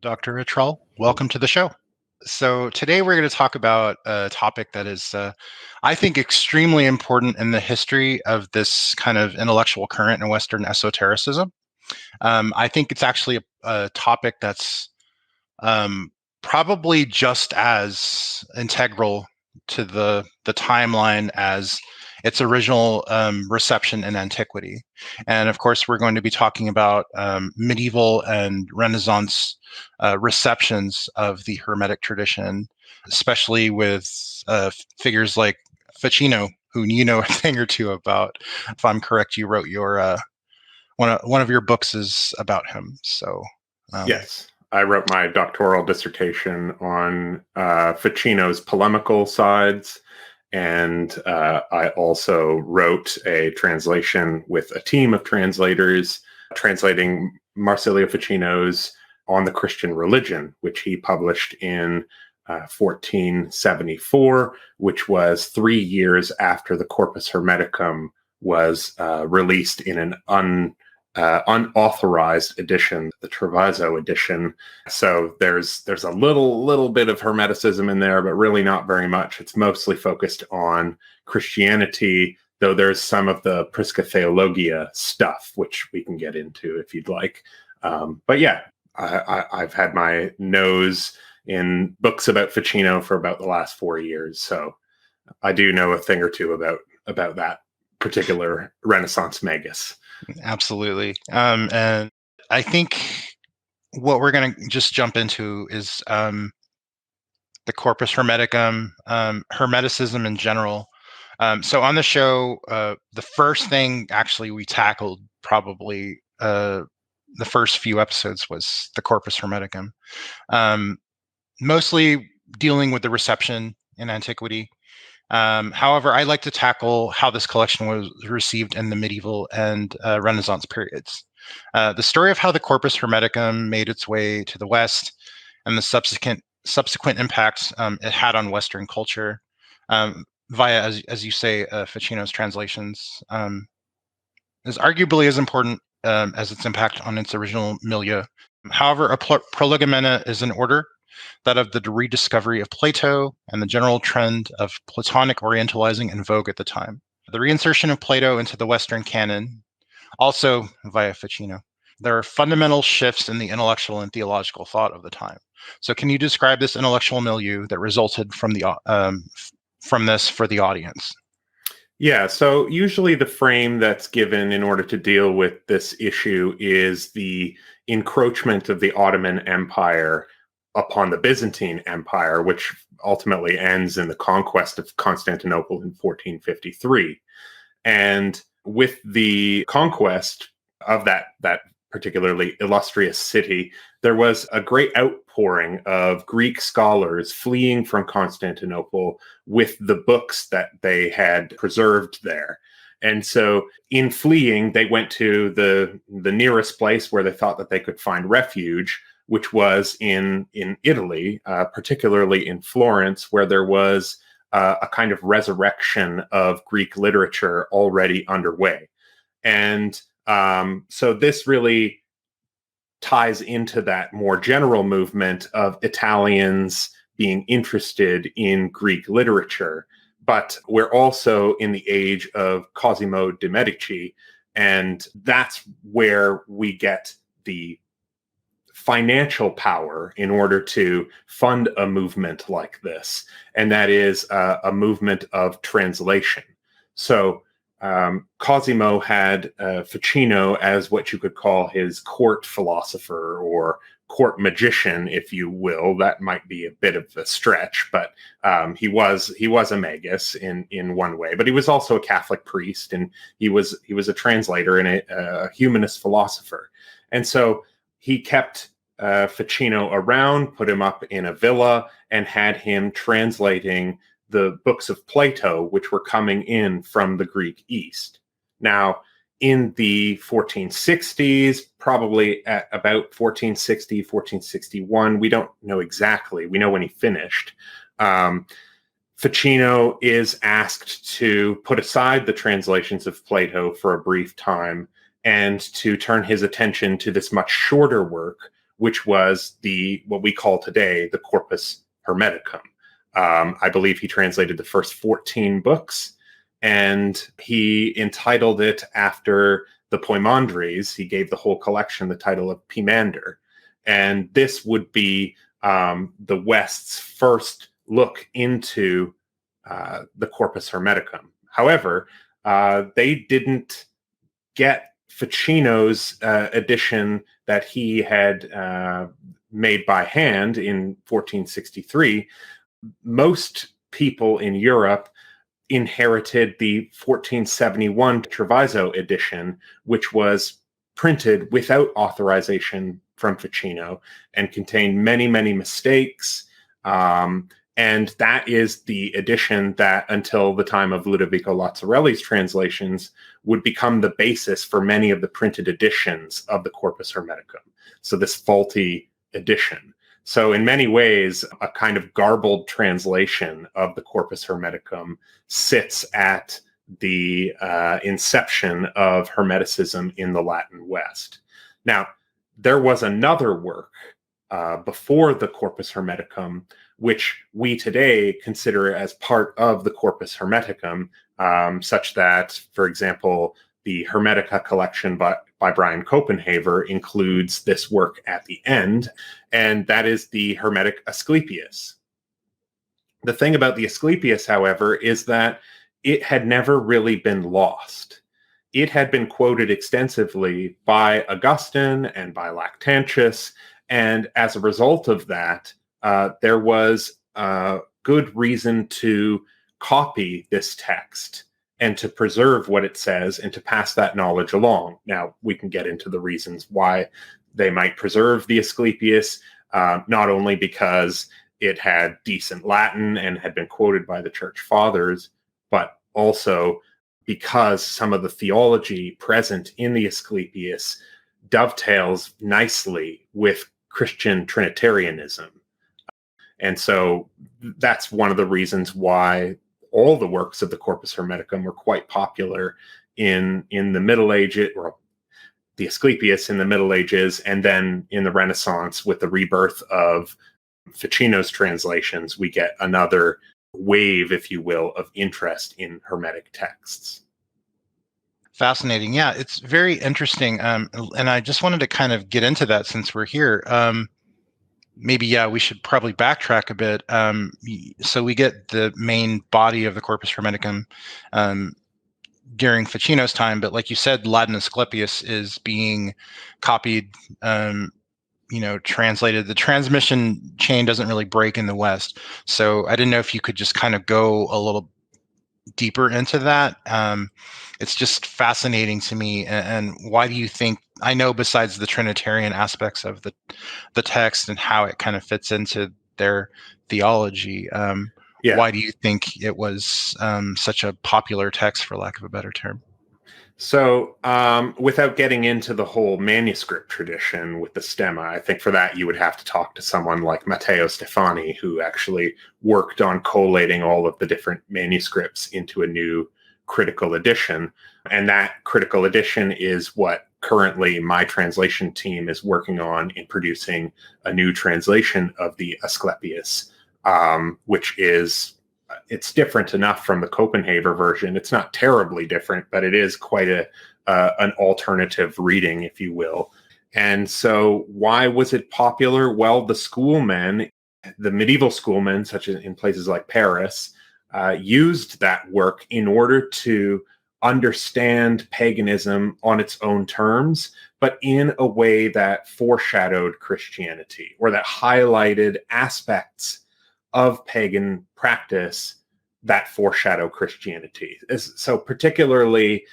Dr. Rittrell. Welcome to the show. So, today we're going to talk about a topic that is, I think, extremely important in the history of this kind of intellectual current in Western esotericism. I think it's actually a topic that's um, probably just as integral to the timeline as its original reception in antiquity. And of course, we're going to be talking about medieval and Renaissance receptions of the Hermetic tradition, especially with figures like Ficino, who you know a thing or two about. If I'm correct, you wrote your one of your books is about him. So Yes, I wrote my doctoral dissertation on Ficino's polemical sides, and I also wrote a translation with a team of translators translating Marsilio Ficino's On the Christian Religion, which he published in 1474, which was 3 years after the Corpus Hermeticum was released in an unauthorized edition, the Treviso edition. So there's a little bit of Hermeticism in there, but really not very much. It's mostly focused on Christianity, though there's some of the Prisca Theologia stuff, which we can get into if you'd like. But yeah, I've had my nose in books about Ficino for about the last 4 years, so I do know a thing or two about that particular Renaissance magus. absolutely. And I think what we're going to just jump into is the Corpus Hermeticum, Hermeticism in general. So on the show, the first thing actually we tackled probably the first few episodes was the Corpus Hermeticum, mostly dealing with the reception in antiquity. However, I like to tackle how this collection was received in the medieval and Renaissance periods. The story of how the Corpus Hermeticum made its way to the West and the subsequent impacts it had on Western culture via, as you say, Ficino's translations, is arguably as important as its impact on its original milieu. However, a prolegomena is an order, that of the rediscovery of Plato and the general trend of Platonic orientalizing in vogue at the time. The reinsertion of Plato into the Western canon, also via Ficino. There are fundamental shifts in the intellectual and theological thought of the time. So, can you describe this intellectual milieu that resulted from this for the audience? Yeah, so usually the frame that's given in order to deal with this issue is the encroachment of the Ottoman Empire upon the Byzantine Empire, which ultimately ends in the conquest of Constantinople in 1453. And with the conquest of that particularly illustrious city, there was a great outpouring of Greek scholars fleeing from Constantinople with the books that they had preserved there. And so in fleeing, they went to the nearest place where they thought that they could find refuge, which was in Italy, particularly in Florence, where there was a kind of resurrection of Greek literature already underway. And so this really ties into that more general movement of Italians being interested in Greek literature. But we're also in the age of Cosimo de' Medici, and that's where we get the financial power in order to fund a movement like this, and that is a movement of translation. So Cosimo had Ficino as what you could call his court philosopher or court magician, if you will. That might be a bit of a stretch, but he was a magus in one way. But he was also a Catholic priest, and he was a translator and a humanist philosopher. And so he kept Ficino around, put him up in a villa, and had him translating the books of Plato, which were coming in from the Greek East. Now, in the 1460s, probably at about 1460, 1461, we don't know exactly. We know when he finished. Ficino is asked to put aside the translations of Plato for a brief time and to turn his attention to this much shorter work, which was what we call today the Corpus Hermeticum. I believe he translated the first 14 books, and he entitled it after the Poimandres. He gave the whole collection the title of Pimander. And this would be the West's first look into the Corpus Hermeticum. However, they didn't get Ficino's edition that he had made by hand in 1463. Most people in Europe inherited the 1471 Treviso edition, which was printed without authorization from Ficino and contained many, many mistakes. And that is the edition that, until the time of Ludovico Lazzarelli's translations, would become the basis for many of the printed editions of the Corpus Hermeticum. So this faulty edition. So in many ways, a kind of garbled translation of the Corpus Hermeticum sits at the inception of Hermeticism in the Latin West. Now, there was another work before the Corpus Hermeticum, which we today consider as part of the Corpus Hermeticum, such that, for example, the Hermetica collection by Brian Copenhaver includes this work at the end, and that is the Hermetic Asclepius. The thing about the Asclepius, however, is that it had never really been lost. It had been quoted extensively by Augustine and by Lactantius, and as a result of that, there was good reason to copy this text and to preserve what it says and to pass that knowledge along. Now, we can get into the reasons why they might preserve the Asclepius, not only because it had decent Latin and had been quoted by the Church Fathers, but also because some of the theology present in the Asclepius dovetails nicely with Christian Trinitarianism. And so that's one of the reasons why all the works of the Corpus Hermeticum were quite popular in the Middle Ages, or the Asclepius in the Middle Ages, and then in the Renaissance with the rebirth of Ficino's translations, we get another wave, if you will, of interest in Hermetic texts. Fascinating. Yeah, it's very interesting. And I just wanted to kind of get into that since we're here. Maybe, yeah, we should probably backtrack a bit. So we get the main body of the Corpus Hermeticum during Ficino's time, but like you said, Latin Asclepius is being copied, translated. The transmission chain doesn't really break in the West. So I didn't know if you could just kind of go a little deeper into that. It's just fascinating to me. And why do you think, I know besides the Trinitarian aspects of the text and how it kind of fits into their theology, why do you think it was such a popular text, for lack of a better term? So without getting into the whole manuscript tradition with the stemma, I think for that you would have to talk to someone like Matteo Stefani, who actually worked on collating all of the different manuscripts into a new critical edition. And that critical edition is what currently my translation team is working on in producing a new translation of the Asclepius, which is, it's different enough from the Copenhaver version. It's not terribly different, but it is quite an alternative reading, if you will. And so why was it popular? Well, the schoolmen, the medieval schoolmen, such as in places like Paris, used that work in order to understand paganism on its own terms, but in a way that foreshadowed Christianity, or that highlighted aspects of pagan practice that foreshadow Christianity. So particularly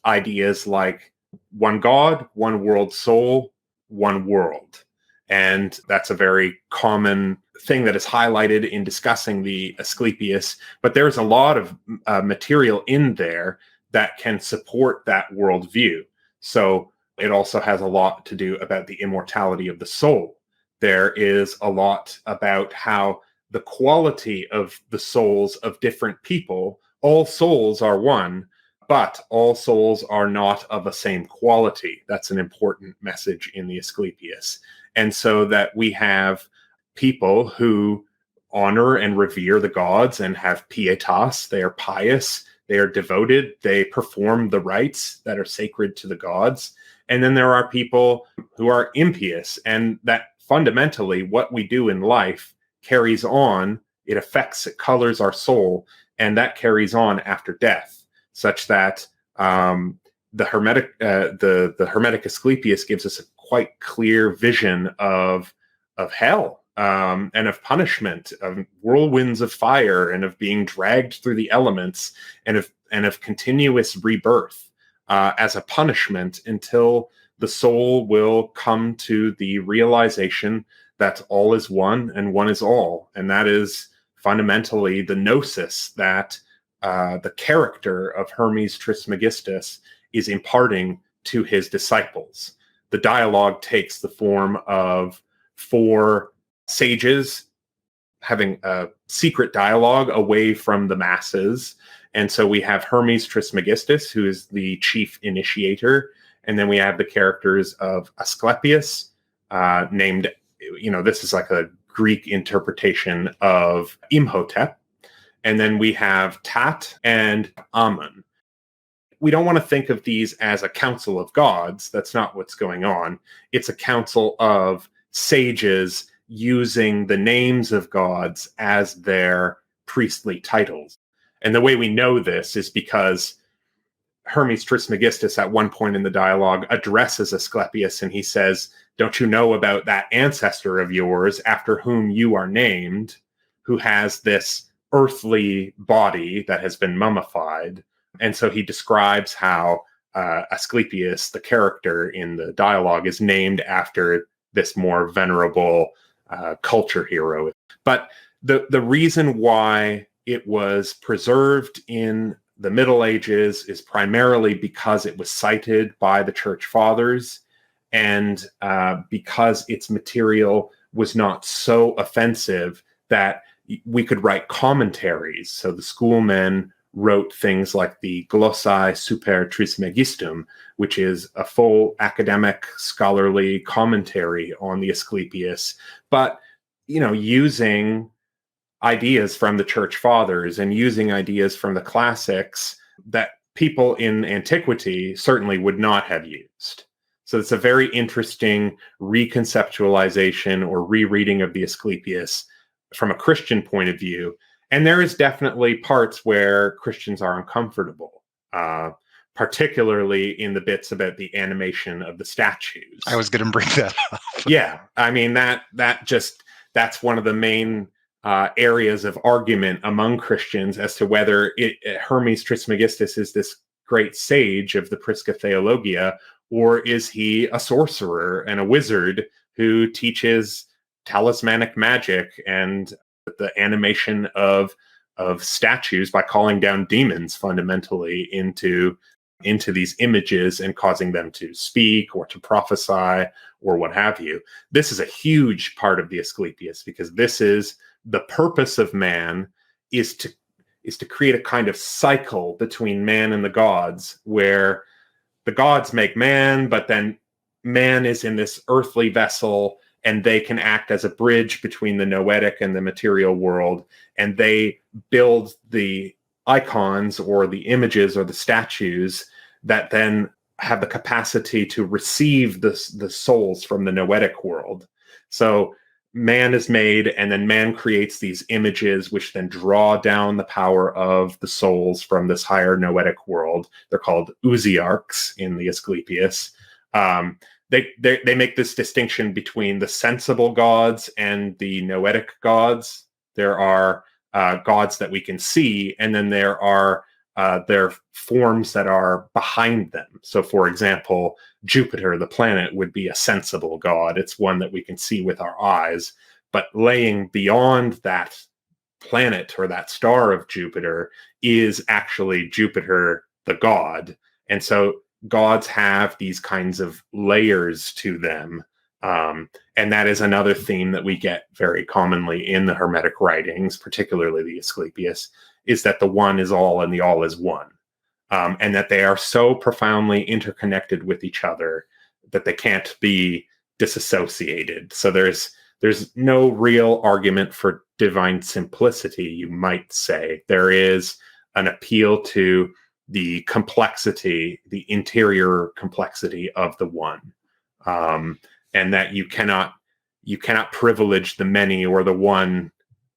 ideas like one God, one world soul, one world. And that's a very common thing that is highlighted in discussing the Asclepius. But there's a lot of material in there that can support that worldview. So it also has a lot to do about the immortality of the soul. There is a lot about how the quality of the souls of different people, all souls are one, but all souls are not of the same quality. That's an important message in the Asclepius. And so that we have people who honor and revere the gods and have pietas. They are pious, they are devoted, they perform the rites that are sacred to the gods. And then there are people who are impious, and that fundamentally what we do in life carries on. It affects, it colors our soul, and that carries on after death, such that the Hermetic Asclepius gives us a quite clear vision of hell, and of punishment, of whirlwinds of fire, and of being dragged through the elements, and of continuous rebirth as a punishment until the soul will come to the realization that all is one and one is all, and that is fundamentally the gnosis that the character of Hermes Trismegistus is imparting to his disciples. The dialogue takes the form of 4 sages having a secret dialogue away from the masses. And so we have Hermes Trismegistus, who is the chief initiator. And then we have the characters of Asclepius, named, this is like a Greek interpretation of Imhotep. And then we have Tat and Amun. We don't want to think of these as a council of gods. That's not what's going on. It's a council of sages using the names of gods as their priestly titles. And the way we know this is because Hermes Trismegistus at one point in the dialogue addresses Asclepius, and he says, "Don't you know about that ancestor of yours after whom you are named, who has this earthly body that has been mummified?" And so he describes how Asclepius, the character in the dialogue, is named after this more venerable culture hero. But the reason why it was preserved in the Middle Ages is primarily because it was cited by the Church Fathers, and because its material was not so offensive that we could write commentaries. So the schoolmen wrote things like the Glossae Super Trismegistum, which is a full academic scholarly commentary on the Asclepius, but using ideas from the Church Fathers and using ideas from the classics that people in antiquity certainly would not have used. So it's a very interesting reconceptualization or rereading of the Asclepius from a Christian point of view. And there is definitely parts where Christians are uncomfortable, particularly in the bits about the animation of the statues. I was going to bring that up. Yeah, I mean, that's one of the main areas of argument among Christians as to whether Hermes Trismegistus is this great sage of the Prisca Theologia, or is he a sorcerer and a wizard who teaches talismanic magic and the animation of statues by calling down demons fundamentally into these images and causing them to speak or to prophesy or what have you. This is a huge part of the Asclepius, because this is the purpose of man is to create a kind of cycle between man and the gods, where the gods make man, but then man is in this earthly vessel, and they can act as a bridge between the noetic and the material world, and they build the icons or the images or the statues that then have the capacity to receive the souls from the noetic world. So man is made, and then man creates these images which then draw down the power of the souls from this higher noetic world. They're called ousiarchs in the Asclepius. They make this distinction between the sensible gods and the noetic gods. There are gods that we can see, and then there are their forms that are behind them. So, for example, Jupiter, the planet, would be a sensible god. It's one that we can see with our eyes. But laying beyond that planet or that star of Jupiter is actually Jupiter, the god. And so gods have these kinds of layers to them. And that is another theme that we get very commonly in the Hermetic writings, particularly the Asclepius, is that the one is all and the all is one. And that they are so profoundly interconnected with each other that they can't be disassociated. So there's no real argument for divine simplicity, you might say. There is an appeal to the complexity, the interior complexity of the one, and that you cannot privilege the many or the one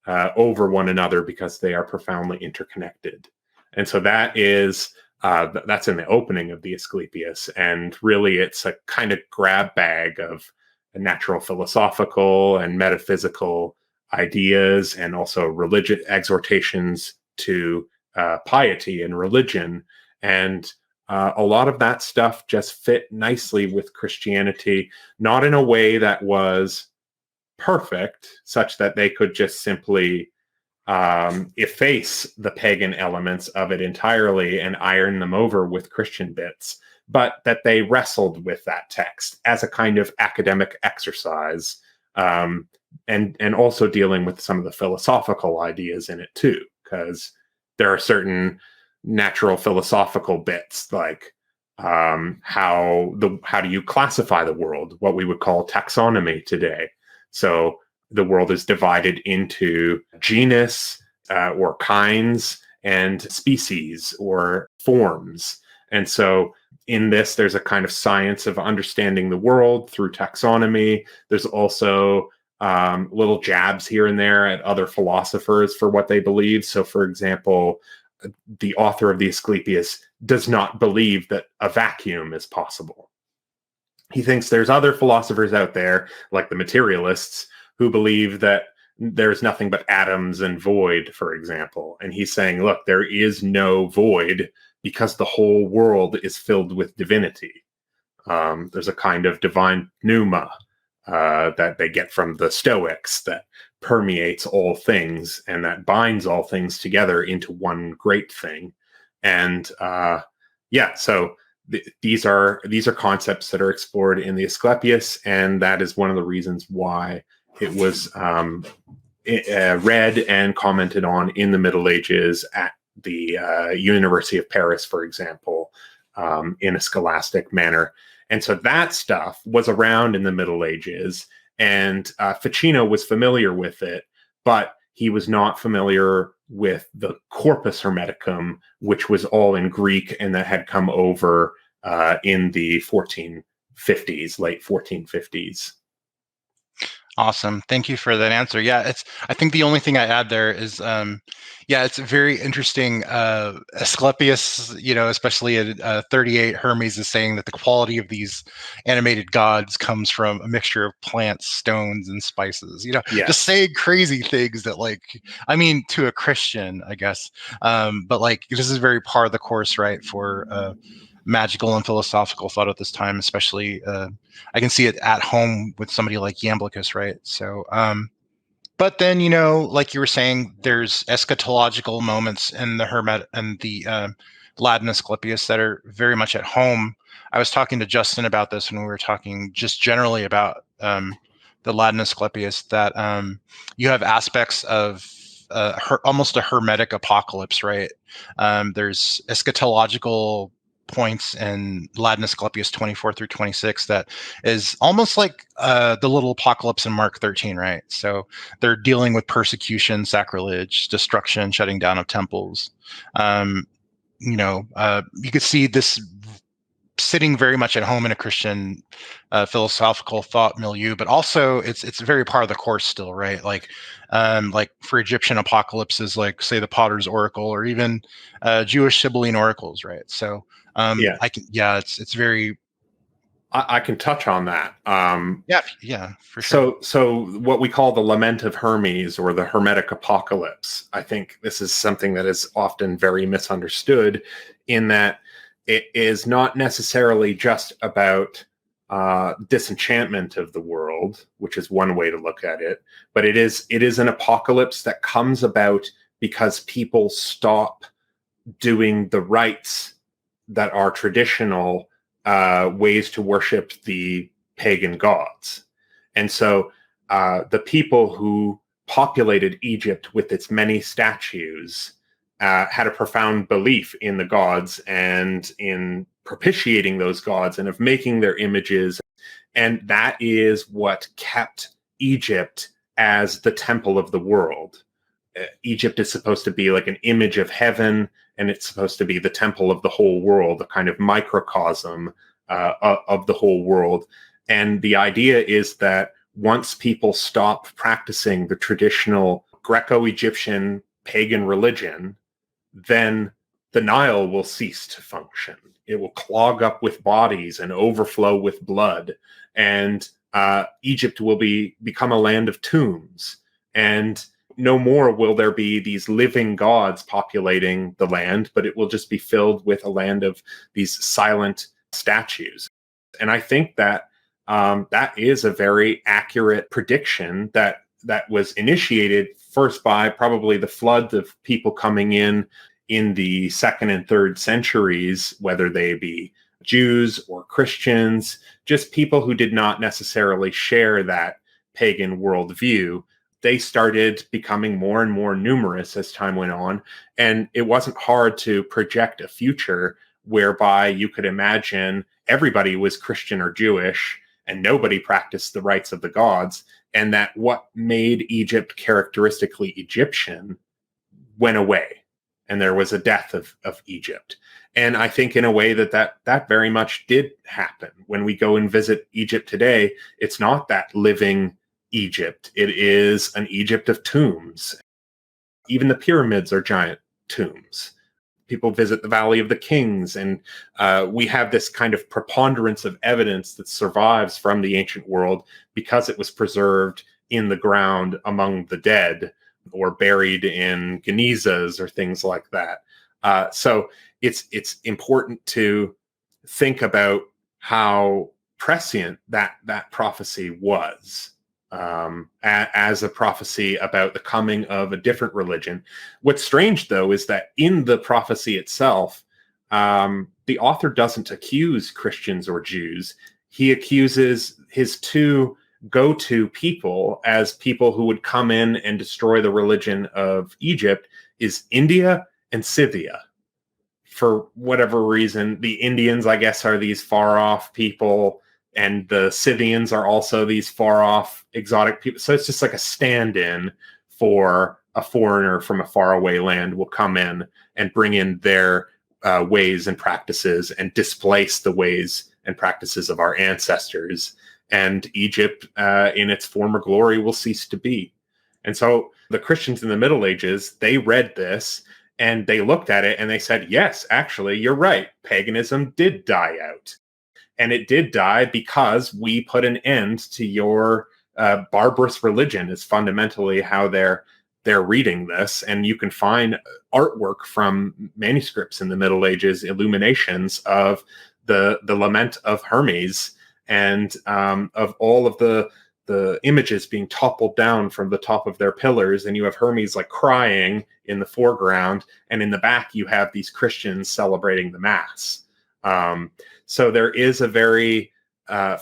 over one another because they are profoundly interconnected. And so that is that's in the opening of the Asclepius, and really it's a kind of grab bag of natural philosophical and metaphysical ideas, and also religious exhortations to piety and religion. And a lot of that stuff just fit nicely with Christianity, not in a way that was perfect, such that they could just simply efface the pagan elements of it entirely and iron them over with Christian bits, but that they wrestled with that text as a kind of academic exercise, and also dealing with some of the philosophical ideas in it too, because there are certain natural philosophical bits, like how do you classify the world, what we would call taxonomy today. So the world is divided into genus or kinds, and species or forms. And so in this, there's a kind of science of understanding the world through taxonomy. There's also little jabs here and there at other philosophers for what they believe. So, for example, the author of the Asclepius does not believe that a vacuum is possible. He thinks there's other philosophers out there, like the materialists, who believe that there's nothing but atoms and void, for example. And he's saying, look, there is no void because the whole world is filled with divinity. There's a kind of divine pneuma that they get from the Stoics that permeates all things and that binds all things together into one great thing. And so these are concepts that are explored in the Asclepius, and that is one of the reasons why it was read and commented on in the Middle Ages at the University of Paris, for example, in a scholastic manner. And so that stuff was around in the Middle Ages, and Ficino was familiar with it, but he was not familiar with the Corpus Hermeticum, which was all in Greek and that had come over in the 1450s, late 1450s. Awesome. Thank you for that answer. Yeah, I think the only thing I add there is, it's very interesting. Asclepius, especially at 38, Hermes is saying that the quality of these animated gods comes from a mixture of plants, stones, and spices. Yes. Just saying crazy things that, to a Christian, I guess. But this is very par of the course, right, for magical and philosophical thought at this time, especially I can see it at home with somebody like Iamblichus, right? So but then like you were saying, there's eschatological moments in the Latin Asclepius that are very much at home. I was talking to Justin about this when we were talking just generally about the Latin Asclepius, that you have aspects of almost a hermetic apocalypse, right? There's eschatological points in Latin Asclepius 24 through 26 that is almost like the little apocalypse in Mark 13, right? So they're dealing with persecution, sacrilege, destruction, shutting down of temples. You could see this sitting very much at home in a Christian philosophical thought milieu, but also it's very part of the course still, right? Like for Egyptian apocalypses, like say the Potter's Oracle, or even Jewish Sibylline oracles, right? So it's very. I can touch on that. For sure. So what we call the Lament of Hermes, or the Hermetic Apocalypse, I think this is something that is often very misunderstood, in that it is not necessarily just about disenchantment of the world, which is one way to look at it, but it is an apocalypse that comes about because people stop doing the rites that are traditional ways to worship the pagan gods. And so the people who populated Egypt with its many statues had a profound belief in the gods and in propitiating those gods and of making their images And that is what kept Egypt as the temple of the world. Egypt is supposed to be like an image of heaven, and it's supposed to be the temple of the whole world, a kind of microcosm of the whole world. And the idea is that once people stop practicing the traditional Greco-Egyptian pagan religion, then the Nile will cease to function. It will clog up with bodies and overflow with blood, and Egypt will become a land of tombs. And no more will there be these living gods populating the land, but it will just be filled with a land of these silent statues. And I think that that is a very accurate prediction that was initiated first by probably the flood of people coming in the second and third centuries, whether they be Jews or Christians, just people who did not necessarily share that pagan worldview. They started becoming more and more numerous as time went on. And it wasn't hard to project a future whereby you could imagine everybody was Christian or Jewish and nobody practiced the rites of the gods, and that what made Egypt characteristically Egyptian went away, and there was a death of Egypt. And I think in a way that very much did happen. When we go and visit Egypt today, it's not that living Egypt. It is an Egypt of tombs. Even the pyramids are giant tombs. People visit the Valley of the Kings, and we have this kind of preponderance of evidence that survives from the ancient world because it was preserved in the ground among the dead or buried in genizas or things like that. So it's important to think about how prescient that prophecy was. As a prophecy about the coming of a different religion. What's strange, though, is that in the prophecy itself, the author doesn't accuse Christians or Jews. He accuses his two go-to people as people who would come in and destroy the religion of Egypt is India and Scythia. For whatever reason, the Indians, I guess, are these far-off people, and the Scythians are also these far-off exotic people. So it's just like a stand-in for a foreigner from a faraway land will come in and bring in their ways and practices and displace the ways and practices of our ancestors. And Egypt, in its former glory, will cease to be. And so the Christians in the Middle Ages, they read this and they looked at it and they said, yes, actually, you're right. Paganism did die out. And it did die because we put an end to your barbarous religion is fundamentally how they're reading this. And you can find artwork from manuscripts in the Middle Ages, illuminations of the lament of Hermes and of all of the images being toppled down from the top of their pillars. And you have Hermes like crying in the foreground. And in the back, you have these Christians celebrating the Mass. So there is a very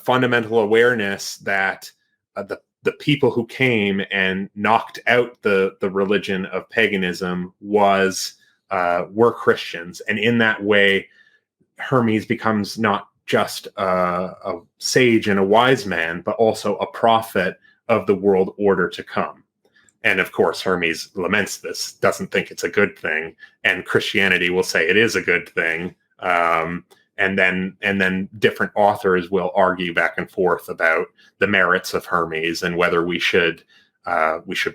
fundamental awareness that the people who came and knocked out the religion of paganism were Christians, and in that way, Hermes becomes not just a sage and a wise man, but also a prophet of the world order to come. And of course, Hermes laments this, doesn't think it's a good thing, and Christianity will say it is a good thing. And then different authors will argue back and forth about the merits of Hermes and whether we should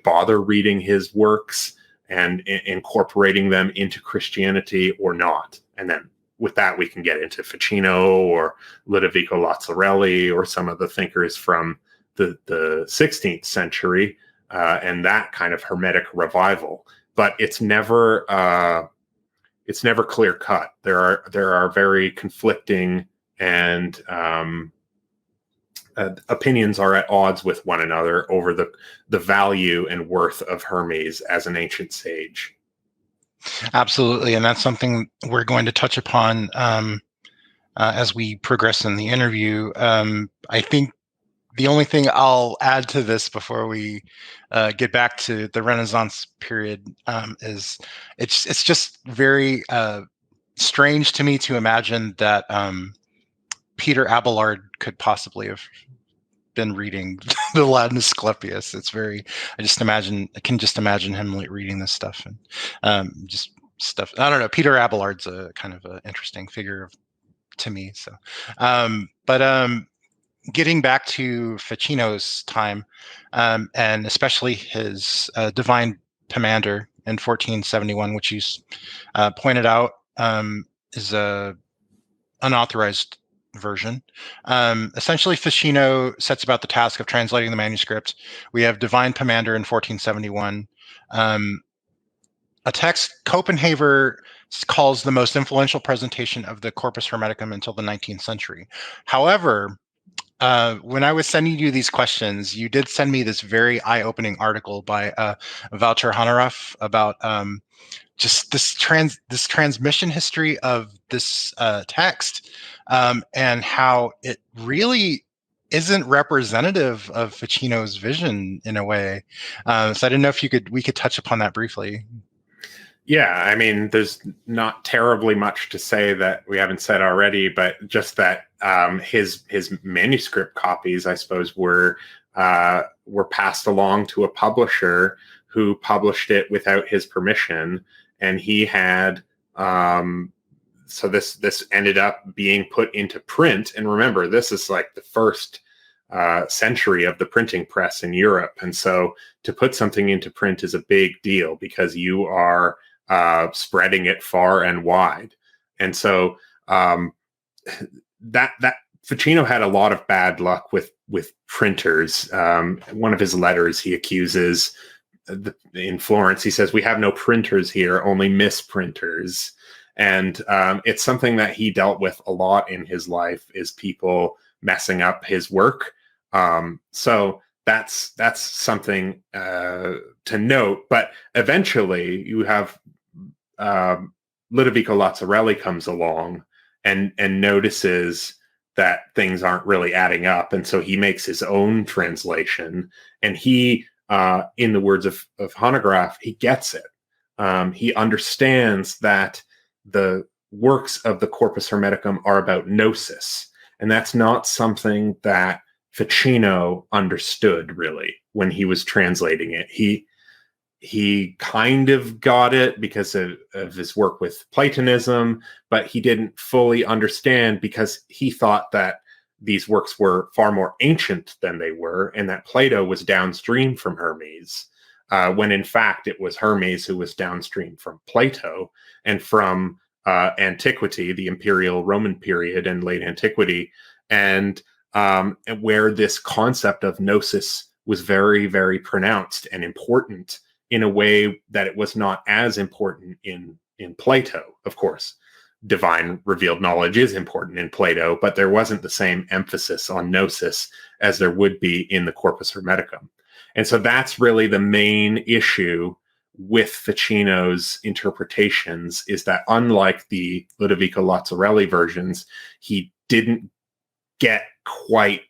bother reading his works and incorporating them into Christianity or not. And then with that, we can get into Ficino or Ludovico Lazzarelli or some of the thinkers from the 16th century and that kind of Hermetic revival. But it's never clear cut. There are very conflicting and opinions are at odds with one another over the value and worth of Hermes as an ancient sage. Absolutely, and that's something we're going to touch upon as we progress in the interview. I think the only thing I'll add to this before we get back to the Renaissance period is it's just very strange to me to imagine that Peter Abelard could possibly have been reading the Latin Asclepius. It's very, I can just imagine him like reading this stuff and just stuff. I don't know. Peter Abelard's a kind of an interesting figure to me. So, but getting back to Ficino's time, and especially his Divine Pomander in 1471, which you pointed out is a unauthorized version. Essentially, Ficino sets about the task of translating the manuscript. We have Divine Pomander in 1471. A text Copenhaver calls the most influential presentation of the Corpus Hermeticum until the 19th century. However, when I was sending you these questions, you did send me this very eye-opening article by Wouter Honoraff about just this transmission history of this text, and how it really isn't representative of Ficino's vision in a way. So I didn't know if we could touch upon that briefly. Yeah, I mean, there's not terribly much to say that we haven't said already, but just that his manuscript copies, I suppose, were passed along to a publisher who published it without his permission, and he had so this ended up being put into print. And remember, this is like the first century of the printing press in Europe, and so to put something into print is a big deal because you are spreading it far and wide. And so that Ficino had a lot of bad luck with printers. One of his letters, he accuses in Florence, he says, "We have no printers here, only misprinters." And it's something that he dealt with a lot in his life, is people messing up his work. So that's something to note. But eventually you have Ludovico Lazzarelli comes along and notices that things aren't really adding up. And so he makes his own translation, and he, in the words of Honograff, he gets it. He understands that the works of the Corpus Hermeticum are about gnosis. And that's not something that Ficino understood really when he was translating it. He kind of got it because of his work with Platonism, but he didn't fully understand because he thought that these works were far more ancient than they were, and that Plato was downstream from Hermes, when in fact it was Hermes who was downstream from Plato and from antiquity, the imperial Roman period and late antiquity, and where this concept of gnosis was very, very pronounced and important in a way that it was not as important in Plato. Of course, divine revealed knowledge is important in Plato, but there wasn't the same emphasis on gnosis as there would be in the Corpus Hermeticum. And so that's really the main issue with Ficino's interpretations, is that unlike the Ludovico Lazzarelli versions, he didn't get quite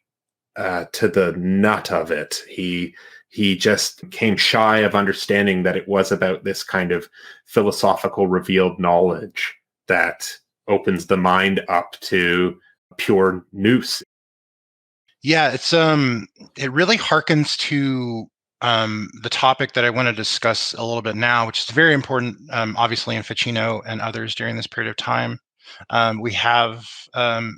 to the nut of it. He just came shy of understanding that it was about this kind of philosophical revealed knowledge that opens the mind up to pure nous. Yeah, it's it really harkens to the topic that I want to discuss a little bit now, which is very important, obviously in Ficino and others during this period of time. We have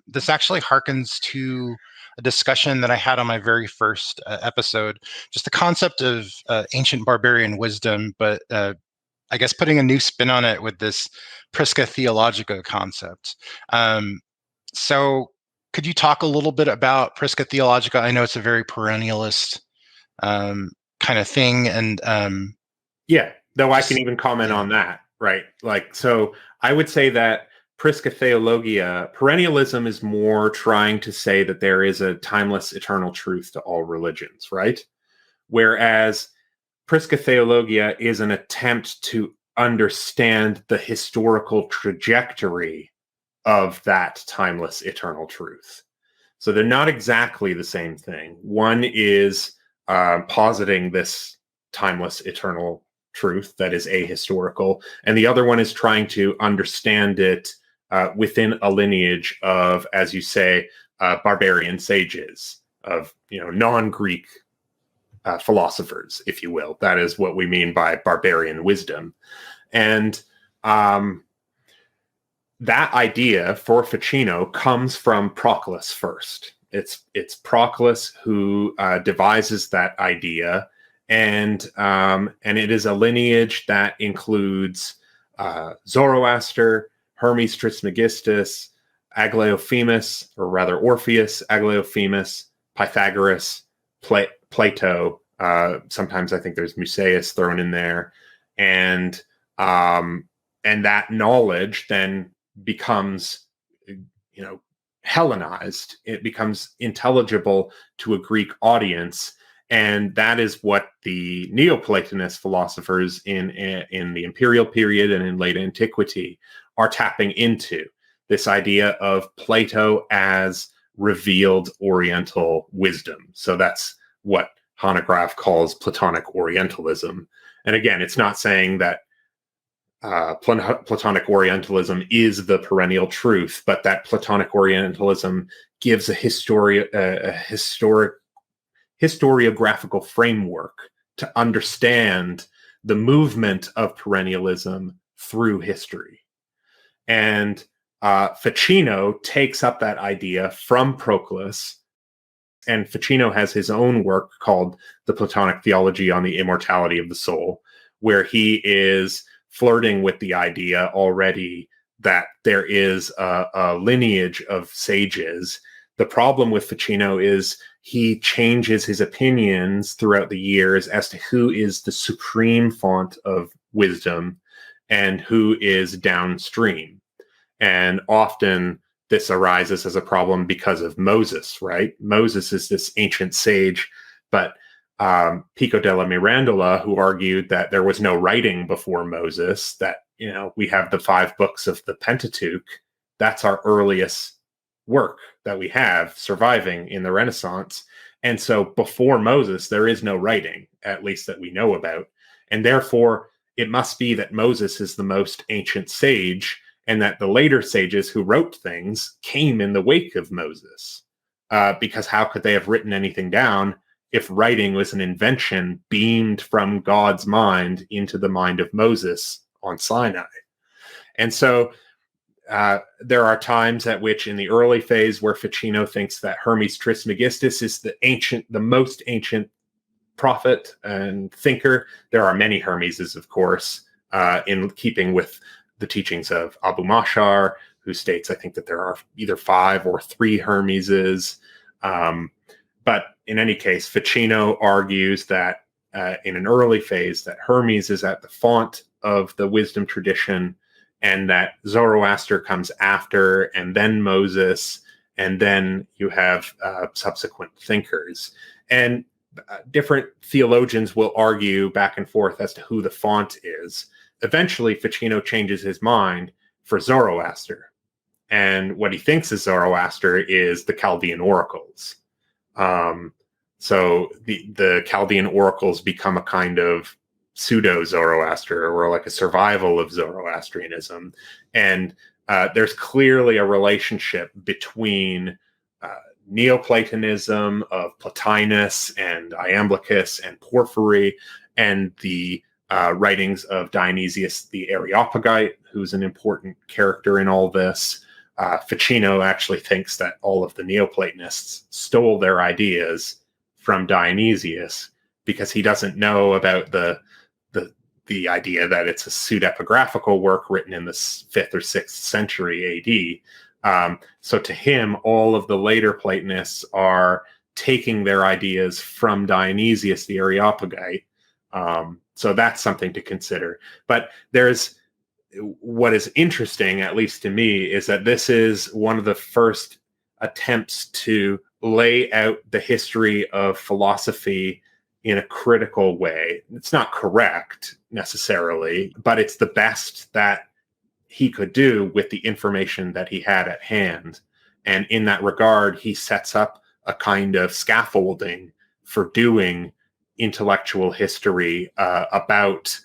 this actually harkens to a discussion that I had on my very first episode, just the concept of ancient barbarian wisdom, but I guess putting a new spin on it with this Prisca Theologica concept. So could you talk a little bit about Prisca Theologica? I know it's a very perennialist kind of thing. And yeah, though I can even comment on that, right? Like, so I would say that Prisca Theologia, perennialism is more trying to say that there is a timeless, eternal truth to all religions, right? Whereas Prisca Theologia is an attempt to understand the historical trajectory of that timeless, eternal truth. So they're not exactly the same thing. One is positing this timeless, eternal truth that is ahistorical, and the other one is trying to understand it within a lineage of, as you say, barbarian sages, of non-Greek philosophers, if you will. That is what we mean by barbarian wisdom. And that idea for Ficino comes from Proclus first. It's Proclus who devises that idea, and it is a lineage that includes Zoroaster, Hermes Trismegistus, Aglaophemus, or rather Orpheus, Aglaophemus, Pythagoras, Plato. Sometimes I think there's Musaeus thrown in there, and that knowledge then becomes, Hellenized. It becomes intelligible to a Greek audience, and that is what the Neoplatonist philosophers in the imperial period and in late antiquity are tapping into. This idea of Plato as revealed Oriental wisdom. So that's what Hanegraaff calls Platonic Orientalism. And again, it's not saying that Platonic Orientalism is the perennial truth, but that Platonic Orientalism gives a historiographical framework to understand the movement of perennialism through history. And Ficino takes up that idea from Proclus, and Ficino has his own work called The Platonic Theology on the Immortality of the Soul, where he is flirting with the idea already that there is a lineage of sages. The problem with Ficino is he changes his opinions throughout the years as to who is the supreme font of wisdom and who is downstream. And often this arises as a problem because of Moses, right? Moses is this ancient sage, but Pico della Mirandola, who argued that there was no writing before Moses, that, we have the 5 books of the Pentateuch. That's our earliest work that we have surviving in the Renaissance. And so before Moses, there is no writing, at least that we know about. And therefore, it must be that Moses is the most ancient sage, and that the later sages who wrote things came in the wake of Moses. Because how could they have written anything down if writing was an invention beamed from God's mind into the mind of Moses on Sinai? And so there are times at which in the early phase where Ficino thinks that Hermes Trismegistus is the most ancient prophet and thinker. There are many Hermeses, of course, in keeping with the teachings of Abu Mashar, who states, I think, that there are either 5 or 3 Hermeses. But in any case, Ficino argues that in an early phase that Hermes is at the font of the wisdom tradition, and that Zoroaster comes after, and then Moses, and then you have subsequent thinkers. And different theologians will argue back and forth as to who the font is. Eventually, Ficino changes his mind for Zoroaster. And what he thinks is Zoroaster is the Chaldean oracles. So the Chaldean oracles become a kind of pseudo-Zoroaster, or like a survival of Zoroastrianism. And there's clearly a relationship between Neoplatonism of Plotinus and Iamblichus and Porphyry, and the writings of Dionysius the Areopagite, who's an important character in all this. Ficino actually thinks that all of the Neoplatonists stole their ideas from Dionysius, because he doesn't know about the idea that it's a pseudepigraphical work written in the 5th or 6th century AD. So to him, all of the later Platonists are taking their ideas from Dionysius the Areopagite. So that's something to consider. But what is interesting, at least to me, is that this is one of the first attempts to lay out the history of philosophy in a critical way. It's not correct necessarily, but it's the best that he could do with the information that he had at hand. And in that regard, he sets up a kind of scaffolding for doing intellectual history about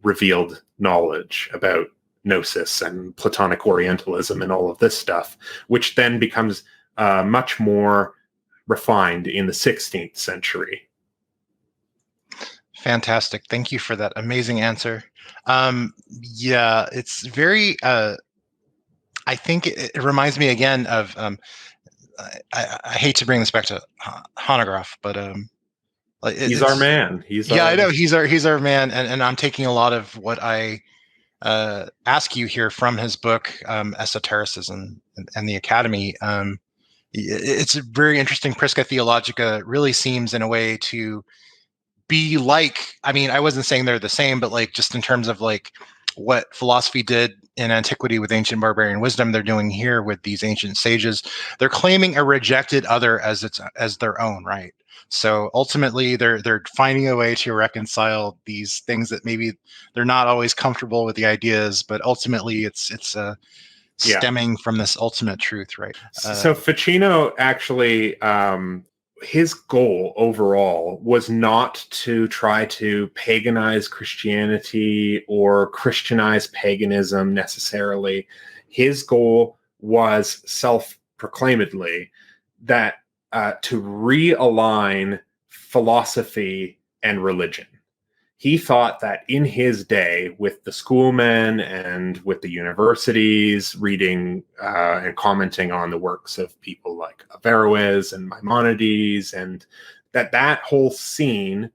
revealed knowledge, about gnosis and Platonic Orientalism and all of this stuff, which then becomes much more refined in the 16th century. Fantastic. Thank you for that amazing answer. Yeah, it's very, I think it reminds me again of, I hate to bring this back to Hanegraaff, but He's our man. Yeah, I know he's our man, and I'm taking a lot of what I ask you here from his book, Esotericism and the Academy. It's a very interesting. Prisca Theologica really seems in a way to be like, I mean, I wasn't saying they're the same, but like just in terms of like what philosophy did in antiquity with ancient barbarian wisdom, they're doing here with these ancient sages. They're claiming a rejected other as their own, right? So ultimately, they're finding a way to reconcile these things that maybe they're not always comfortable with the ideas, but ultimately it's stemming from this ultimate truth, right? So Ficino actually, his goal overall was not to try to paganize Christianity or Christianize paganism necessarily. His goal was self-proclaimedly that to realign philosophy and religion. He thought that in his day, with the schoolmen and with the universities reading and commenting on the works of people like Averroes and Maimonides, and that whole scene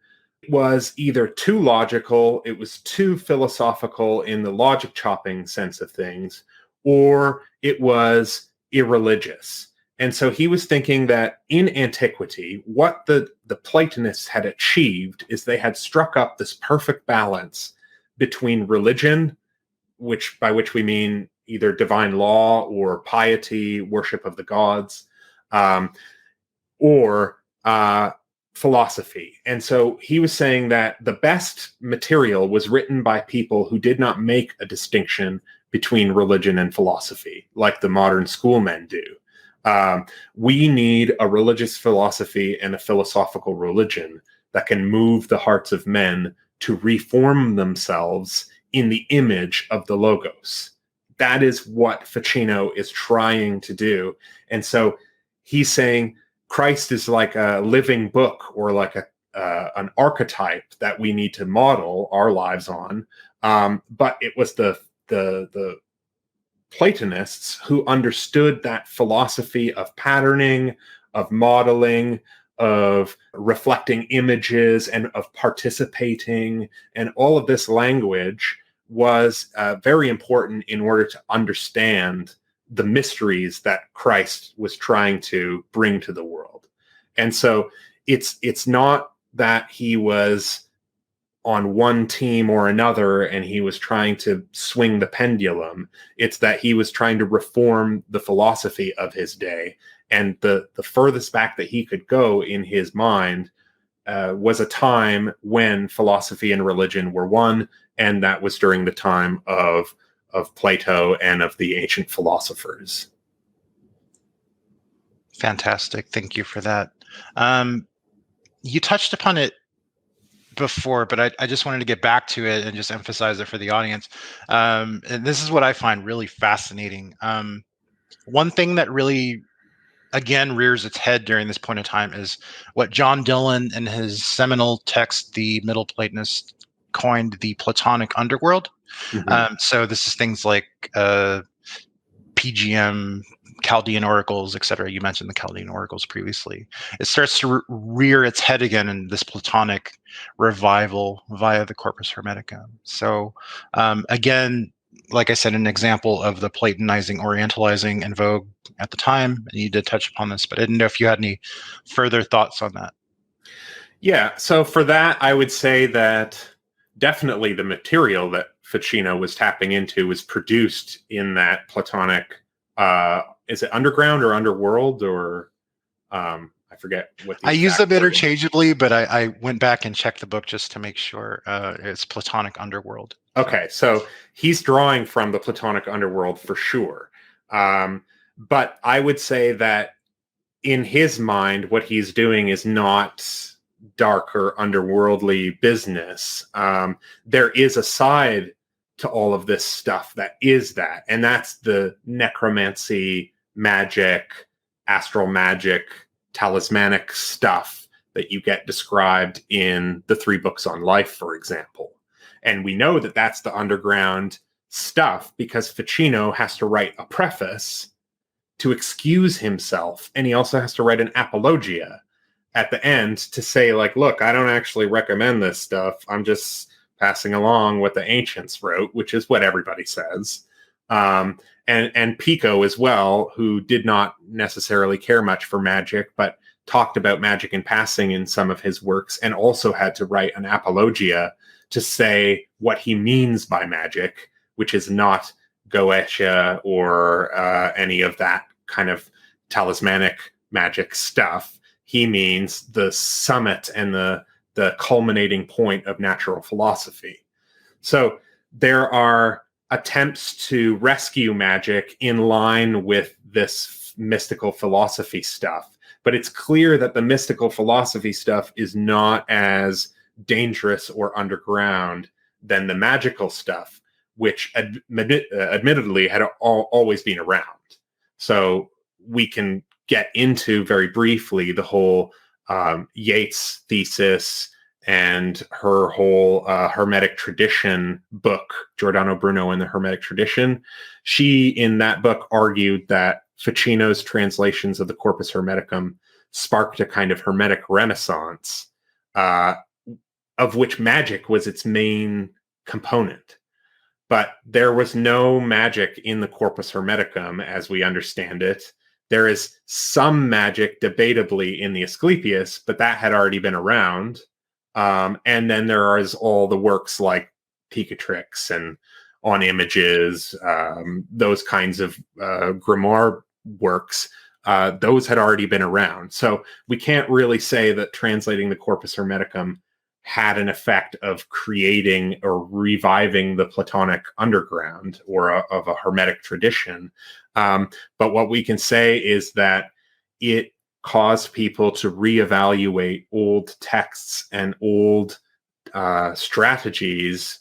was either too logical, it was too philosophical in the logic chopping sense of things, or it was irreligious. And so he was thinking that in antiquity, what the Platonists had achieved is they had struck up this perfect balance between religion, by which we mean either divine law or piety, worship of the gods, or philosophy. And so he was saying that the best material was written by people who did not make a distinction between religion and philosophy, like the modern schoolmen do. We need a religious philosophy and a philosophical religion that can move the hearts of men to reform themselves in the image of the Logos. That is what Ficino is trying to do. And so he's saying Christ is like a living book, or like an archetype that we need to model our lives on. But it was the Platonists who understood that philosophy of patterning, of modeling, of reflecting images, and of participating, and all of this language was very important in order to understand the mysteries that Christ was trying to bring to the world. And so it's not that he was on one team or another and he was trying to swing the pendulum. It's that he was trying to reform the philosophy of his day. And the furthest back that he could go in his mind was a time when philosophy and religion were one, and that was during the time of Plato and of the ancient philosophers. Fantastic. Thank you for that. You touched upon it before, but I just wanted to get back to it and just emphasize it for the audience. And this is what I find really fascinating. One thing that really, again, rears its head during this point in time is what John Dillon in his seminal text, The Middle Platonists, coined the Platonic underworld. Mm-hmm. So this is things like PGM, Chaldean oracles, etc. You mentioned the Chaldean oracles previously. It starts to rear its head again in this Platonic revival via the Corpus Hermetica. So again, like I said, an example of the Platonizing, Orientalizing in vogue at the time. And you did touch upon this, but I didn't know if you had any further thoughts on that. Yeah, so for that, I would say that definitely the material that Ficino was tapping into was produced in that Platonic, is it underground or underworld, or I forget what I use them interchangeably, but I went back and checked the book just to make sure it's Platonic underworld. Okay, so he's drawing from the Platonic underworld for sure. But I would say that in his mind, what he's doing is not dark or underworldly business. There is a side to all of this stuff that is that. And that's the necromancy, magic, astral magic, talismanic stuff that you get described in the 3 books on life, for example. And we know that that's the underground stuff because Ficino has to write a preface to excuse himself. And he also has to write an apologia at the end to say, like, look, I don't actually recommend this stuff. I'm just passing along what the ancients wrote, which is what everybody says. And Pico as well, who did not necessarily care much for magic, but talked about magic in passing in some of his works, and also had to write an apologia to say what he means by magic, which is not Goetia or any of that kind of talismanic magic stuff. He means the summit and the culminating point of natural philosophy. So there are attempts to rescue magic in line with this mystical philosophy stuff. But it's clear that the mystical philosophy stuff is not as dangerous or underground than the magical stuff, which admittedly had always been around. So we can get into very briefly the whole Yeats thesis and her whole Hermetic tradition book, Giordano Bruno and the Hermetic tradition. She, in that book, argued that Ficino's translations of the Corpus Hermeticum sparked a kind of Hermetic renaissance, of which magic was its main component. But there was no magic in the Corpus Hermeticum as we understand it. There is some magic, debatably, in the Asclepius, but that had already been around. And then there is all the works like Picatrix and On Images, those kinds of grimoire works. Those had already been around. So we can't really say that translating the Corpus Hermeticum had an effect of creating or reviving the Platonic underground or of a Hermetic tradition. But what we can say is that it caused people to reevaluate old texts and old strategies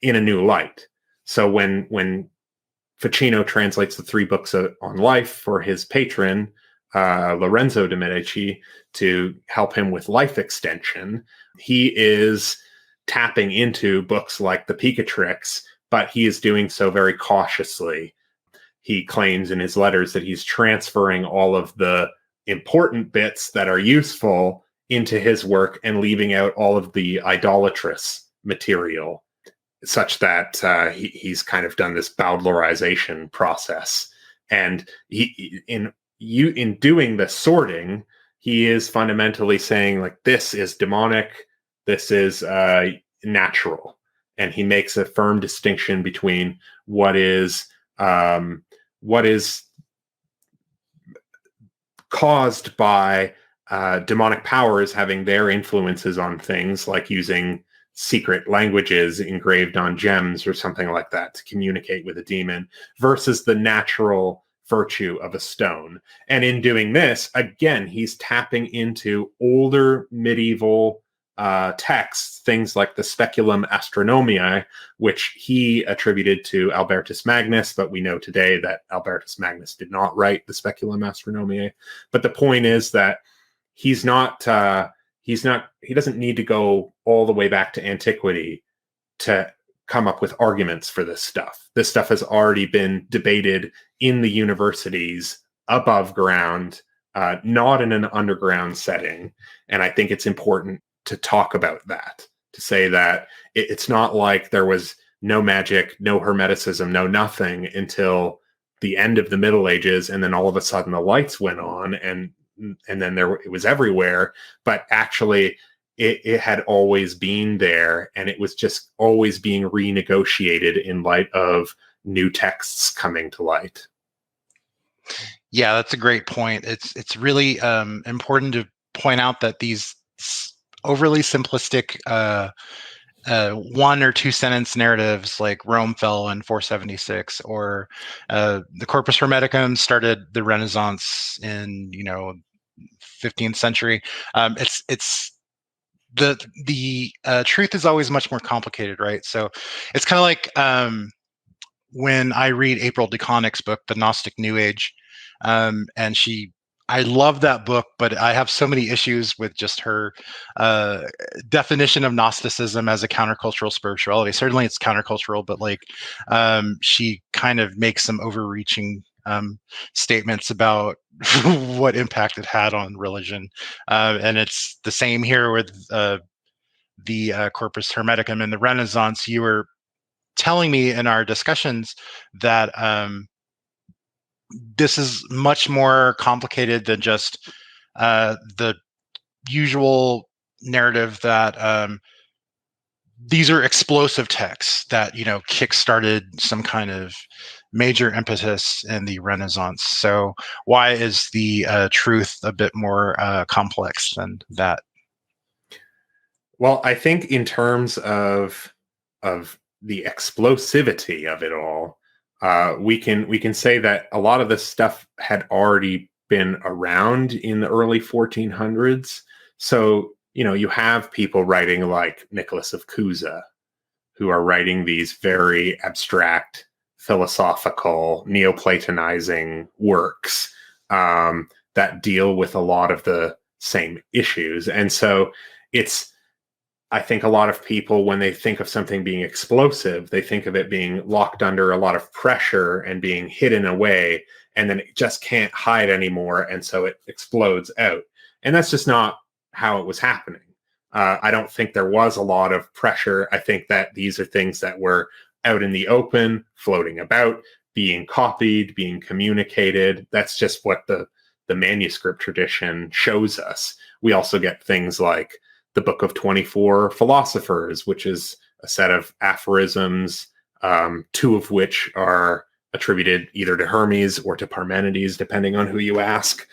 in a new light. So when Ficino translates the 3 books on life for his patron, Lorenzo de' Medici, to help him with life extension, he is tapping into books like the Picatrix, but he is doing so very cautiously. He claims in his letters that he's transferring all of the important bits that are useful into his work and leaving out all of the idolatrous material, such that he's kind of done this Bowdlerization process. And in doing the sorting, he is fundamentally saying, like, this is demonic, this is natural. And he makes a firm distinction between what is caused by demonic powers having their influences on things, like using secret languages engraved on gems or something like that to communicate with a demon, versus the natural virtue of a stone. And in doing this, again, he's tapping into older medieval texts, things like the Speculum Astronomiae, which he attributed to Albertus Magnus, but we know today that Albertus Magnus did not write the Speculum Astronomiae. But the point is that he doesn't need to go all the way back to antiquity to come up with arguments for this stuff. This stuff has already been debated in the universities above ground, not in an underground setting. And I think it's important to talk about that, to say that it's not like there was no magic, no Hermeticism, no nothing until the end of the Middle Ages, and then all of a sudden the lights went on, and then it was everywhere. But actually, it had always been there, and it was just always being renegotiated in light of new texts coming to light. Yeah, that's a great point. It's really important to point out that these overly simplistic 1 or 2 sentence narratives, like Rome fell in 476, or the Corpus Hermeticum started the Renaissance in 15th century. It's the truth is always much more complicated, right? So it's kind of like when I read April DeConnick's book, The Gnostic New Age, and I love that book, but I have so many issues with just her uh, definition of Gnosticism as a countercultural spirituality. Certainly, it's countercultural, but like she kind of makes some overreaching statements about what impact it had on religion, and it's the same here with the Corpus Hermeticum in the Renaissance. You were telling me in our discussions that this is much more complicated than just the usual narrative that these are explosive texts that kickstarted some kind of major impetus in the Renaissance. So why is the truth a bit more complex than that? Well, I think in terms of the explosivity of it all, we can say that a lot of this stuff had already been around in the early 1400s. So you have people writing like Nicholas of Cusa, who are writing these very abstract, philosophical, Neoplatonizing works that deal with a lot of the same issues, and so it's I think a lot of people, when they think of something being explosive, they think of it being locked under a lot of pressure and being hidden away, and then it just can't hide anymore, and so it explodes out. And that's just not how it was happening. I don't think there was a lot of pressure. I think that these are things that were out in the open, floating about, being copied, being communicated. That's just what the manuscript tradition shows us. We also get things like the Book of 24 Philosophers, which is a set of aphorisms, two of which are attributed either to Hermes or to Parmenides, depending on who you ask.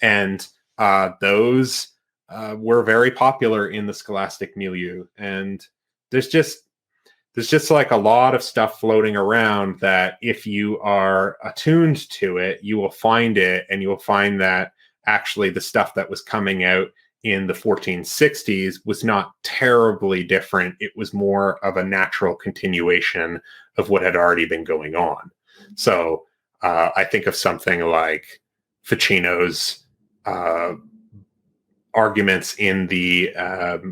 And those were very popular in the scholastic milieu. And there's just like a lot of stuff floating around that if you are attuned to it, you will find it, and you will find that actually the stuff that was coming out in the 1460s was not terribly different. It was more of a natural continuation of what had already been going on. So I think of something like Ficino's arguments in the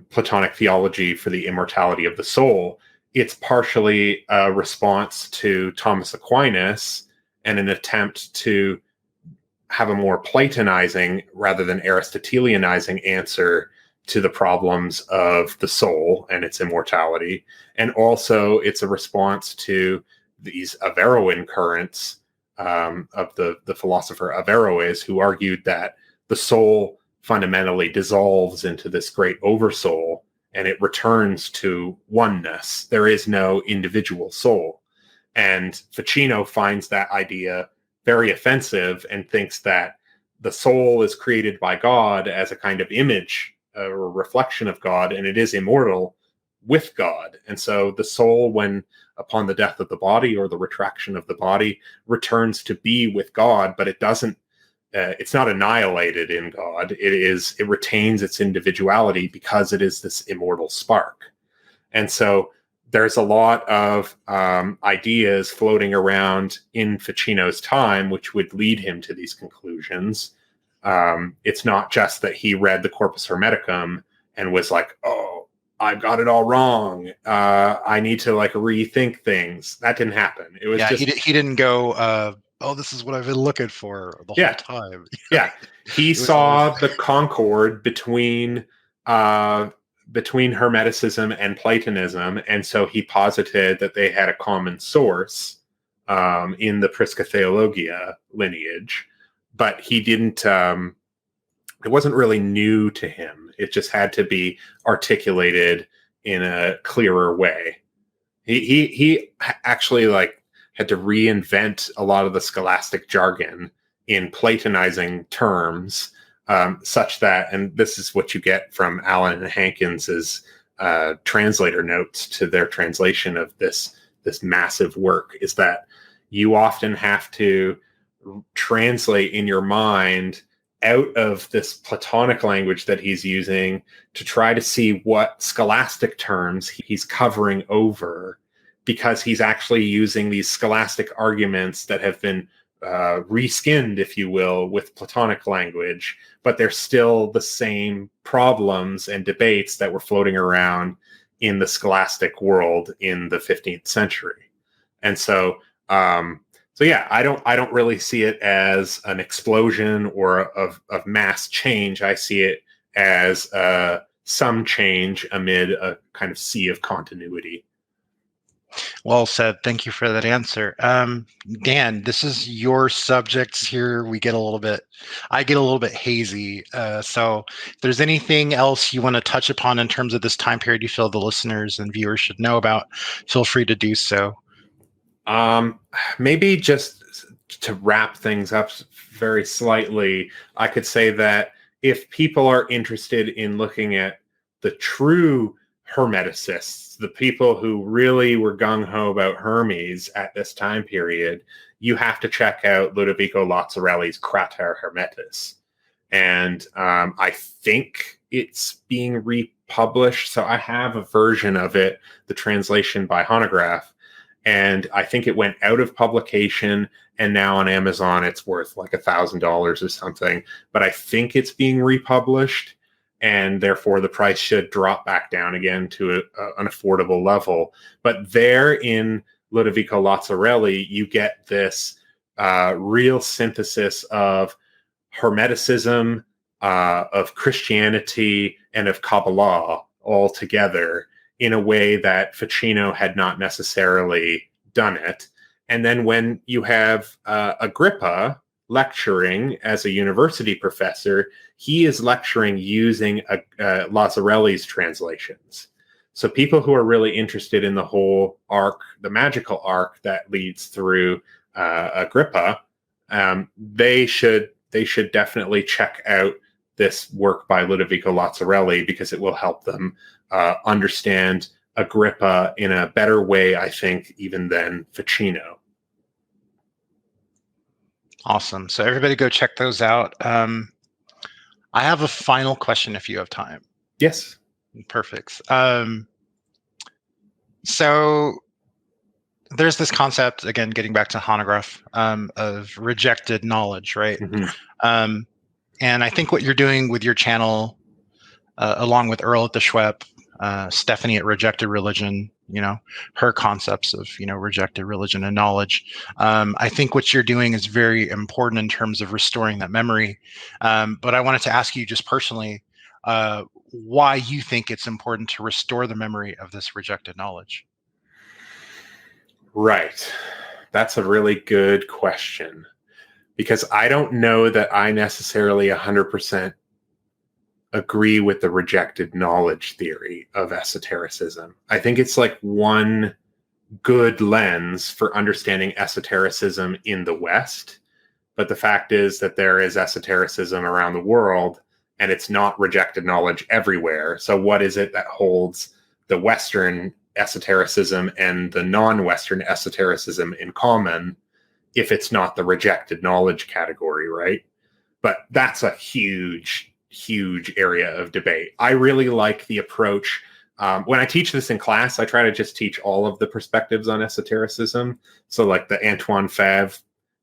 Platonic theology for the immortality of the soul. It's partially a response to Thomas Aquinas and an attempt to have a more Platonizing rather than Aristotelianizing answer to the problems of the soul and its immortality. And also it's a response to these Averroan currents of the philosopher Averroes, who argued that the soul fundamentally dissolves into this great oversoul and it returns to oneness. There is no individual soul. And Ficino finds that idea very offensive and thinks that the soul is created by God as a kind of image or reflection of God, and it is immortal with God. And so the soul, when upon the death of the body or the retraction of the body, returns to be with God, but it doesn't it's not annihilated in God. It retains its individuality because it is this immortal spark. And so there's a lot of ideas floating around in Ficino's time, which would lead him to these conclusions. It's not just that he read the Corpus Hermeticum and was like, oh, I've got it all wrong. I need to like rethink things. That didn't happen. It was just he didn't go, oh, this is what I've been looking for the whole time. Yeah. He saw the concord between Hermeticism and Platonism, and so he posited that they had a common source in the Prisca Theologia lineage, but he didn't. It wasn't really new to him. It just had to be articulated in a clearer way. He actually like had to reinvent a lot of the scholastic jargon in Platonizing terms, such that, and this is what you get from Allen and Hankins's translator notes to their translation of this massive work, is that you often have to translate in your mind out of this Platonic language that he's using to try to see what scholastic terms he's covering over, because he's actually using these scholastic arguments that have been reskinned, if you will, with Platonic language, but they're still the same problems and debates that were floating around in the scholastic world in the 15th century. And so, yeah, I don't really see it as an explosion or of mass change. I see it as some change amid a kind of sea of continuity. Well said. Thank you for that answer. Dan, this is your subjects here. I get a little bit hazy. So if there's anything else you want to touch upon in terms of this time period you feel the listeners and viewers should know about, feel free to do so. Maybe just to wrap things up very slightly, I could say that if people are interested in looking at the true Hermeticists, the people who really were gung-ho about Hermes at this time period, you have to check out Ludovico Lazzarelli's Crater Hermetis. And I think it's being republished. So I have a version of it, the translation by Honograph. And I think it went out of publication, and now on Amazon it's worth like $1,000 or something. But I think it's being republished, and therefore the price should drop back down again to an affordable level. But there in Ludovico Lazzarelli, you get this real synthesis of Hermeticism, of Christianity, and of Kabbalah all together in a way that Ficino had not necessarily done it. And then when you have Agrippa lecturing as a university professor, he is lecturing using Lazzarelli's translations. So people who are really interested in the whole arc, the magical arc that leads through Agrippa, they should definitely check out this work by Ludovico Lazzarelli, because it will help them understand Agrippa in a better way, I think, even than Ficino. Awesome. So everybody go check those out. I have a final question if you have time. Yes. Perfect. So there's this concept, again, getting back to Honograph, of rejected knowledge, right? Mm-hmm. And I think what you're doing with your channel, along with Earl at the Schwepp, Stephanie at Rejected Religion, her concepts of, rejected religion and knowledge. I think what you're doing is very important in terms of restoring that memory. But I wanted to ask you just personally, why you think it's important to restore the memory of this rejected knowledge. Right. That's a really good question, because I don't know that I necessarily 100% agree with the rejected knowledge theory of esotericism. I think it's like one good lens for understanding esotericism in the West. But the fact is that there is esotericism around the world, and it's not rejected knowledge everywhere. So what is it that holds the Western esotericism and the non-Western esotericism in common if it's not the rejected knowledge category, right? But that's a huge area of debate. I really like the approach. When I teach this in class, I try to just teach all of the perspectives on esotericism. So like the Antoine Favre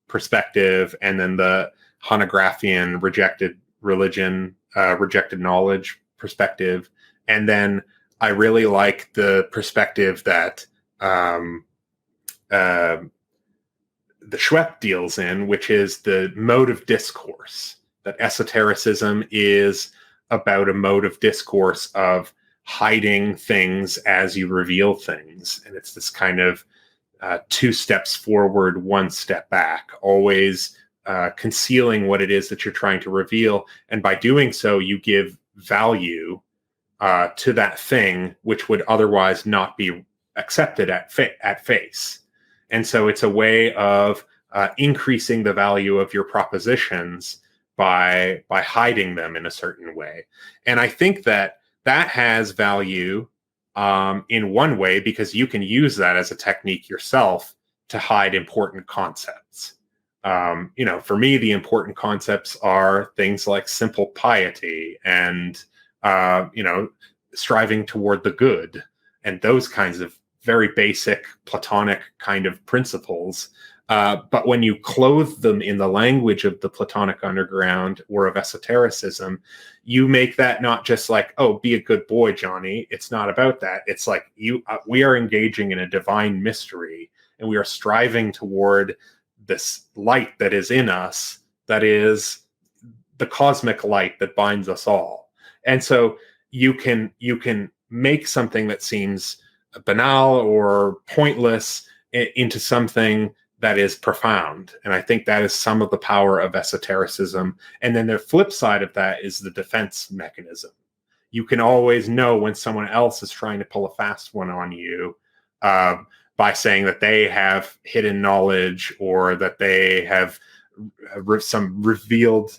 perspective, and then the Honographian rejected religion, rejected knowledge perspective. And then I really like the perspective that the Schwepp deals in, which is the mode of discourse. That esotericism is about a mode of discourse of hiding things as you reveal things. And it's this kind of 2 steps forward, 1 step back, always concealing what it is that you're trying to reveal. And by doing so, you give value to that thing, which would otherwise not be accepted at face. And so it's a way of increasing the value of your propositions by hiding them in a certain way. And I think that has value in one way, because you can use that as a technique yourself to hide important concepts. For me, the important concepts are things like simple piety and, striving toward the good and those kinds of very basic Platonic kind of principles. But when you clothe them in the language of the Platonic underground or of esotericism, you make that not just like, oh, be a good boy, Johnny. It's not about that. It's like we are engaging in a divine mystery, and we are striving toward this light that is in us, that is the cosmic light that binds us all. And so you can make something that seems banal or pointless into something that is profound. And I think that is some of the power of esotericism. And then the flip side of that is the defense mechanism. You can always know when someone else is trying to pull a fast one on you, by saying that they have hidden knowledge or that they have some revealed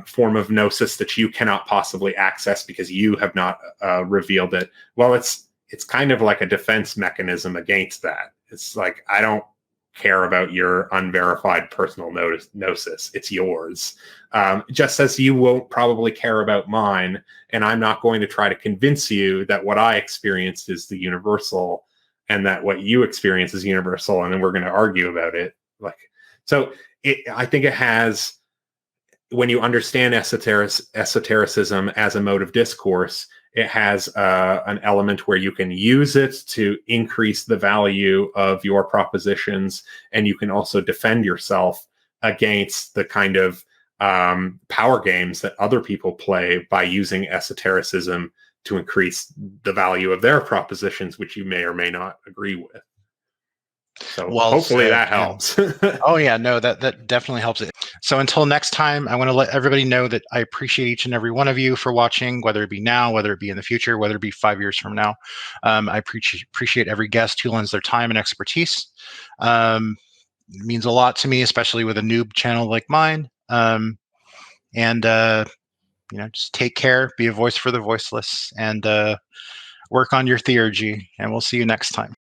form of gnosis that you cannot possibly access because you have not revealed it. Well, it's kind of like a defense mechanism against that. It's like, I don't care about your unverified personal gnosis. It's yours. Just as you won't probably care about mine, and I'm not going to try to convince you that what I experienced is the universal and that what you experience is universal, and then we're going to argue about it. I think it has, when you understand esotericism as a mode of discourse, it has an element where you can use it to increase the value of your propositions, and you can also defend yourself against the kind of power games that other people play by using esotericism to increase the value of their propositions, which you may or may not agree with. So hopefully that helps. Oh yeah, no, that definitely helps it. So until next time, I want to let everybody know that I appreciate each and every one of you for watching, whether it be now, whether it be in the future, whether it be 5 years from now. I appreciate every guest who lends their time and expertise. It means a lot to me, especially with a noob channel like mine. Just take care, be a voice for the voiceless, and work on your theurgy, and we'll see you next time.